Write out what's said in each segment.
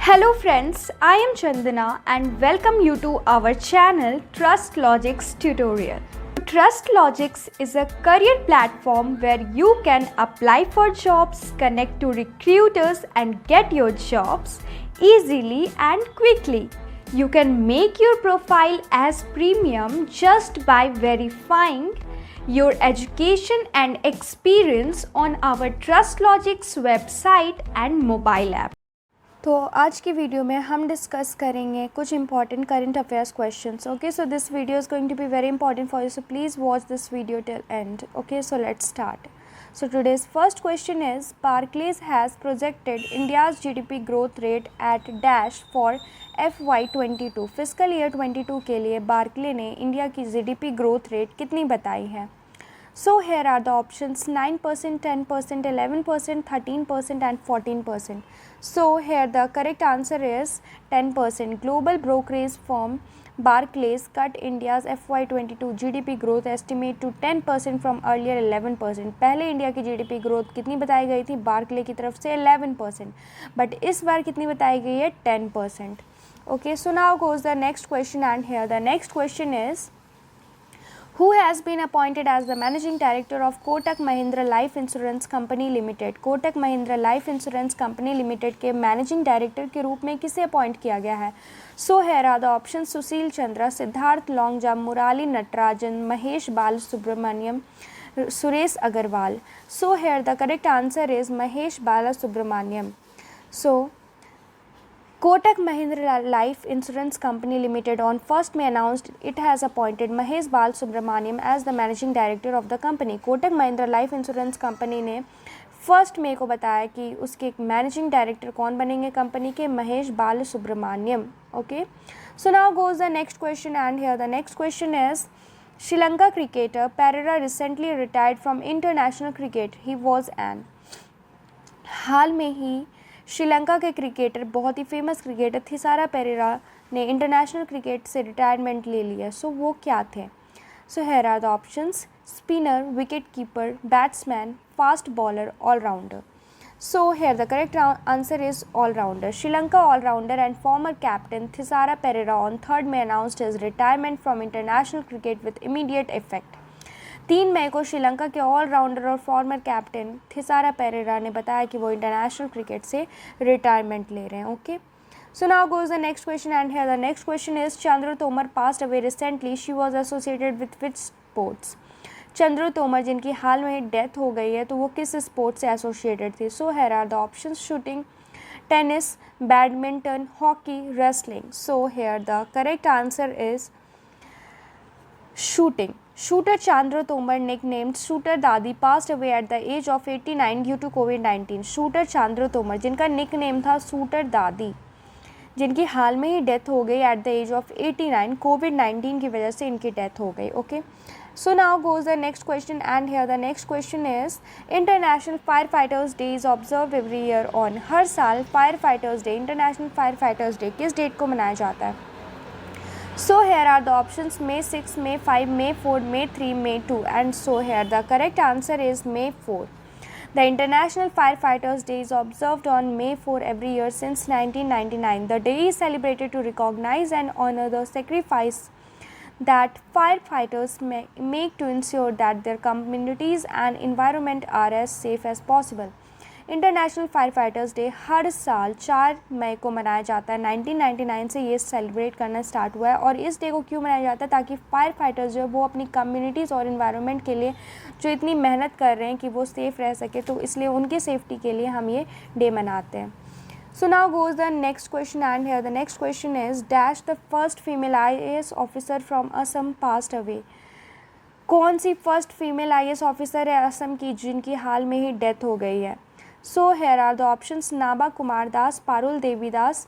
Hello friends, I am Chandana and welcome you to our channel Trust Logics tutorial. Trust Logics is a career platform where you can apply for jobs, connect to recruiters and get your jobs easily and quickly. You can make your profile as premium just by verifying your education and experience on our Trust Logics website and mobile app. तो आज की video में हम discuss करेंगे कुछ important current affairs questions. Okay, so this video is going to be very important for you, so please watch this video till end. Okay, so let's start. So today's first question is Barclays has projected India's GDP growth rate at dash for FY22. Physical year 22 के लिए Berkeley ने India की GDP growth rate कितनी बताई है? So here are the options 9%, 10%, 11%, 13% and 14%. So here the correct answer is 10%. Global brokerage firm Barclays cut India's FY22 GDP growth estimate to 10% from earlier 11%. पहले India की GDP growth कितनी बताई गई थी Berkeley की तरफ से? 11%. बट इस बार कितनी बताई गई है? 10%. Okay, so now goes the next question, and here the next question is who has been appointed as the managing director of Kotak Mahindra Life Insurance Company Limited? Kotak Mahindra life insurance company limited के managing director के रूप में किसे appoint किया गया है? So hair are the option Sushil Chandra, Siddharth Longja, Murali Natarajan, Mahesh Bala Subramaniam, Suresh Agarwal. So here the correct answer is Mahesh Bala Subramaniam. So Kotak Mahindra Life Insurance Company Limited on 1st May announced it has appointed Mahesh Bal Subramaniam as the managing director of the company. Kotak Mahindra Life Insurance Company ने 1st May को बताया कि उसके managing director कौन बनेंगे company के? Mahesh Bala Subramaniam. Okay, so now goes the next question, and here the next question is Sri Lanka cricketer Perera recently retired from international cricket. He was an. हाल में ही श्रीलंका के क्रिकेटर, बहुत ही फेमस क्रिकेटर थिसारा पेरेरा ने इंटरनेशनल क्रिकेट से रिटायरमेंट ले लिया. सो वो क्या थे? So hair are the options spinner, wicket keeper, batsman, fast bowler, allrounder. So here the correct answer is allrounder. Sri Lanka allrounder and former captain Thisara Perera on 3rd May announced his retirement from international cricket with immediate effect. 3 मई को श्रीलंका के allrounder और farmer captain Thisara Perera ने बताया कि वो international cricket से retirement ले रहे हैं. Okay, so now goes the next question, and here the next question is Chandru Tomar passed away recently. She was associated with which sports? Chandru Tomar जिनकी हाल में डेथ हो गई है, तो वो किस स्पोर्ट से एसोसिएटेड थी? So hair are the option shooting, tennis, badminton, hockey, wrestling. So here the correct answer is shooting. Shooter Chandra Tomar, nicknamed Shooter Dadi, passed away at the age of 89 due to COVID-19. Shooter Chandra Tomar जिनका nickname था shooter Dadi, जिनकी हाल में ही death हो गई at the age of 89. कोविड-19 की वजह से इनकी डेथ हो गई. Okay, so now goes the next question, and here the next question is international fire fighters day is observe every year on. हर साल fire fighters day, international fire fighters day किस डेट को मनाया जाता है? So here are the options May 6, May 5, May 4, May 3, May 2, and so here the correct answer is May 4. The International Firefighters Day is observed on May 4 every year since 1999. The day is celebrated to recognize and honor the sacrifice that firefighters make to ensure that their communities and environment are as safe as possible. International fire fighters day हर साल 4 मई को मनाया जाता है. 1999 से ये celebrate करना start हुआ है. और इस डे को क्यों मनाया जाता है? ताकि फायर फाइटर्स जो है वो अपनी कम्युनिटीज़ और इन्वायरमेंट के लिए जो इतनी मेहनत कर रहे हैं कि वो सेफ़ रह सके, तो इसलिए उनकी सेफ्टी के लिए हम ये डे मनाते हैं. सो now goes the next question, and here the next question is dash the first female IAS officer from Assam passed away. कौन सी फर्स्ट फीमेल IAS ऑफिसर है असम की जिनकी हाल में ही डेथ हो गई है? So here are the options Naba Kumar Das, Parul Devi Das,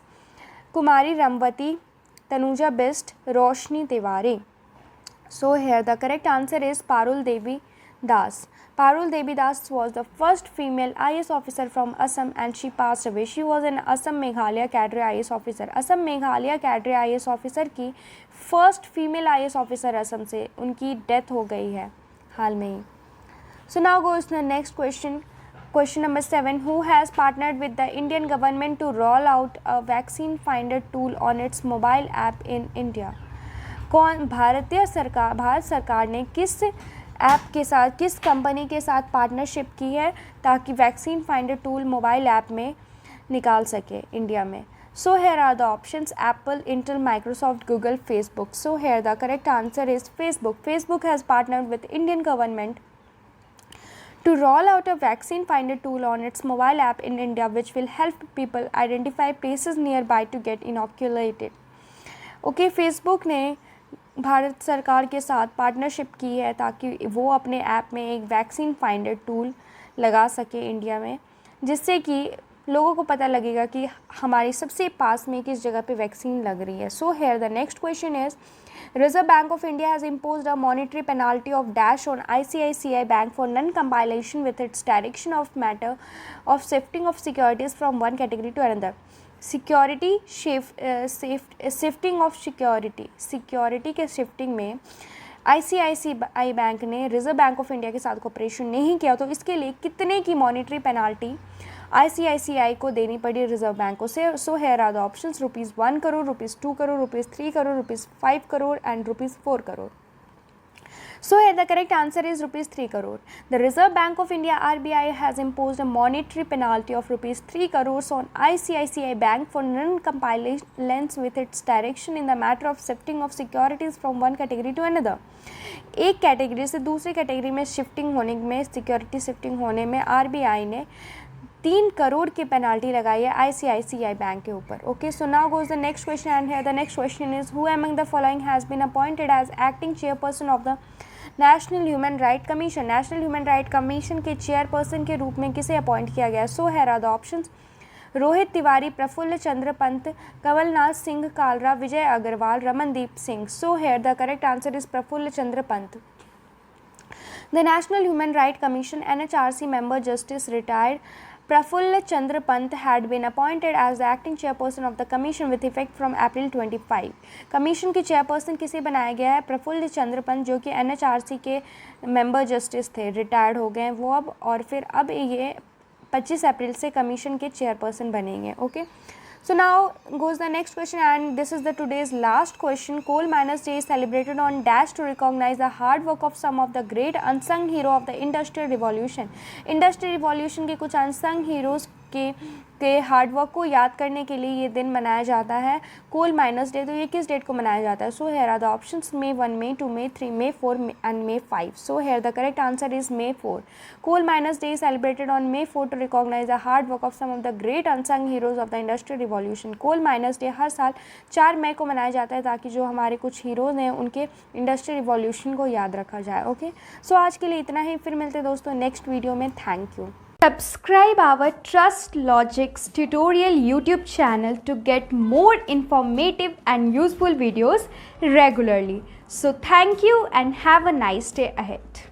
Kumari Ramvati, Tanuja Bisht, Roshni Tiwari. So here the correct answer is Parul Devi Das. Parul Devi Das was the first female IAS officer from Assam and she passed away. She was an Assam Meghalaya cadre IAS officer. Assam Meghalaya cadre IAS officer की first female IAS officer Assam से उनकी death हो गई है हाल में ही. So now goes the next question. Question number 7. Who has partnered with the Indian government to roll out a vaccine finder tool on its mobile app in India? Bharat सरकार ने किस app के साथ, किस कंपनी के साथ पार्टनरशिप की है ताकि vaccine finder tool mobile app में निकाल सके इंडिया में? So here are the options: Apple, Intel, Microsoft, Google, Facebook. So here the correct answer is Facebook. Facebook has partnered with Indian government to roll out a vaccine finder tool on its mobile app in India, which will help people identify places nearby to get inoculated. Okay, Facebook ने भारत सरकार के साथ partnership की है ताकि वो अपने app में एक वैक्सीन फाइंडर टूल लगा सके इंडिया में, जिससे कि लोगों को पता लगेगा कि हमारे सबसे पास में किस जगह पे वैक्सीन लग रही है. So here the next question is, Reserve Bank of India has imposed a monetary penalty of dash on ICICI Bank for non-compilation with its direction of matter of shifting of securities from one category to another. Shifting of security के shifting में ICICI bank ने reserve bank of India के साथ cooperation नहीं किया, तो इसके लिए कितने की मॉनेटरी पेनाल्टी ICICI को देनी पड़ी रिजर्व बैंक को से? सो हेयर आर द ऑप्शंस: ₹1 crore, ₹2 crore, ₹3 crore, ₹5 crore and ₹4 crore. So here the correct answer is ₹3 crore. The Reserve Bank of India RBI has imposed a monetary penalty of ₹3 crores on ICICI Bank for non-compliance with its direction in the matter of shifting of securities from one category to another. एक category से दूसरी category में shifting होने में, security shifting होने में RBI ने 3 करोड़ की पेनाल्टी लगाई है ICICI बैंक के ऊपर. Okay, so now goes the next question and here the next question is, who among the following has been appointed as acting chairperson of the national human right commission? National human right commission के chairperson के रूप में किसे appoint किया गया? So hair are the options: Rohit Tiwari, Prafulla Chandra Pant, Kamalnath Singh Kalra, Vijay Agarwal, Ramandeep Singh. So here the correct answer is Praful Chandra Pant. The National Human Rights Commission NHRC member Justice retired Prafulla Chandra Pant had been appointed as the acting chairperson of the commission with effect from April 25. Commission के chairperson किसे बनाया गया है? प्रफुल्ल चंद्र पंत, जो कि NHRC के member justice थे, retired हो गए वो अब, और फिर अब ये 25 अप्रैल से कमीशन के चेयरपर्सन बनेंगे. Okay, so now goes the next question and this is the today's last question. Coal Miners Day is celebrated on dash to recognize the hard work of some of the great unsung hero of the Industrial Revolution. Industrial Revolution के कुछ unsung heroes के hard work को याद करने के लिए ये दिन मनाया जाता है, कोल माइनर्स डे. तो ये किस डेट को मनाया जाता है? So hair are the options: May 1, May 2, May 3, May 4 and May 5. So here the correct answer is May 4. Coal miners day is celebrated on May 4 to recognise the hard work of some of the great unsung heroes of the industrial revolution. Coal miners day हर साल 4 मई को मनाया जाता है ताकि जो हमारे कुछ हीरोज़ हैं उनके इंडस्ट्रियल रिवॉल्यूशन को याद रखा जाए. ओके, सो आज के लिए इतना ही, फिर मिलते हैं दोस्तों नेक्स्ट वीडियो में. Thank you. Subscribe our Trust Logics tutorial YouTube channel to get more informative and useful videos regularly. So thank you and have a nice day ahead.